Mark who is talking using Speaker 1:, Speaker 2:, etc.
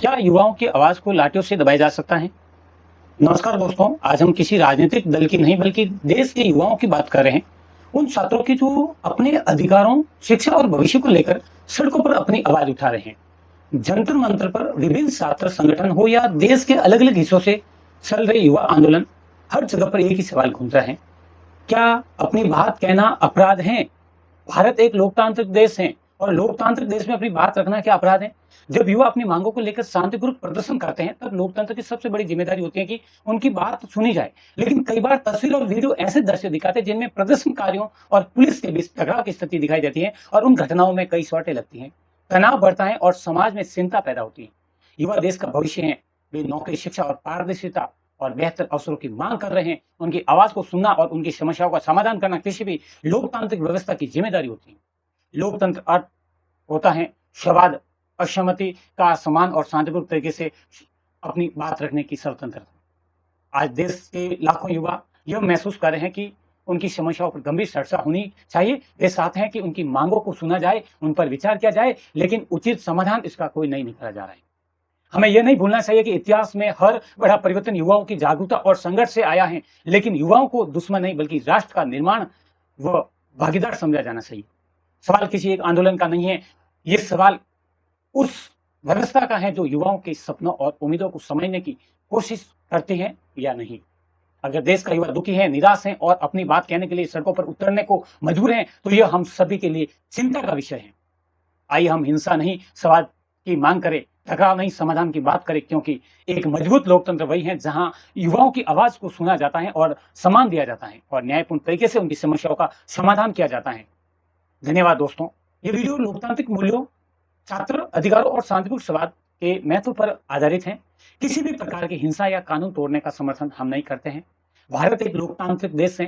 Speaker 1: क्या युवाओं की आवाज को लाठियों से दबाया जा सकता है? नमस्कार दोस्तों, आज हम किसी राजनीतिक दल की नहीं बल्कि देश के युवाओं की बात कर रहे हैं। उन छात्रों की जो अपने अधिकारों, शिक्षा और भविष्य को लेकर सड़कों पर अपनी आवाज उठा रहे हैं। जंतर मंतर पर विभिन्न छात्र संगठन हो या देश के अलग अलग हिस्सों से चल रहे युवा आंदोलन, हर जगह पर एक ही सवाल घूमता है। क्या अपनी बात कहना अपराध है? भारत एक लोकतांत्रिक देश है और लोकतांत्रिक देश में अपनी बात रखना क्या अपराध है? जब युवा अपनी मांगों को लेकर शांतिपूर्वक प्रदर्शन करते हैं, तब लोकतंत्र की सबसे बड़ी जिम्मेदारी होती है कि उनकी बात सुनी जाए। लेकिन कई बार तस्वीर और वीडियो ऐसे दृश्य दिखाते हैं जिनमें प्रदर्शनकारियों और पुलिस के बीच टकराव की स्थिति दिखाई देती है और उन घटनाओं में कई चोटें लगती हैं, तनाव बढ़ता है और समाज में चिंता पैदा होती है। युवा देश का भविष्य है। वे नौकरी, शिक्षा और पारदर्शिता और बेहतर अवसरों की मांग कर रहे हैं। उनकी आवाज को सुनना और उनकी समस्याओं का समाधान करना किसी भी लोकतांत्रिक व्यवस्था की जिम्मेदारी होती है। लोकतंत्र अर्थ होता है संवाद, असहमति का समान और शांतिपूर्ण तरीके से अपनी बात रखने की स्वतंत्रता। आज देश के लाखों युवा यह महसूस कर रहे हैं कि उनकी समस्याओं पर गंभीर चर्चा होनी चाहिए। वे चाहते हैं कि उनकी मांगों को सुना जाए, उन पर विचार किया जाए, लेकिन उचित समाधान इसका कोई नहीं निकाला जा रहा है। हमें यह नहीं भूलना चाहिए कि इतिहास में हर बड़ा परिवर्तन युवाओं की जागरूकता और संघर्ष से आया है, लेकिन युवाओं को दुश्मन नहीं बल्कि राष्ट्र का निर्माण व भागीदार समझा जाना चाहिए। सवाल किसी एक आंदोलन का नहीं है, ये सवाल उस व्यवस्था का है जो युवाओं के सपनों और उम्मीदों को समझने की कोशिश करती है या नहीं। अगर देश का युवा दुखी है, निराश है और अपनी बात कहने के लिए सड़कों पर उतरने को मजबूर है, तो यह हम सभी के लिए चिंता का विषय है। आइए हम हिंसा नहीं, संवाद की मांग करें, टकराव नहीं, समाधान की बात करें, क्योंकि एक मजबूत लोकतंत्र वही है जहां युवाओं की आवाज को सुना जाता है और सम्मान दिया जाता है और न्यायपूर्ण तरीके से उनकी समस्याओं का समाधान किया जाता है। धन्यवाद दोस्तों। ये वीडियो लोकतांत्रिक मूल्यों, छात्र अधिकारों और शांतिपूर्ण संवाद के महत्व पर आधारित है। किसी भी प्रकार की हिंसा या कानून तोड़ने का समर्थन हम नहीं करते हैं। भारत एक लोकतांत्रिक देश है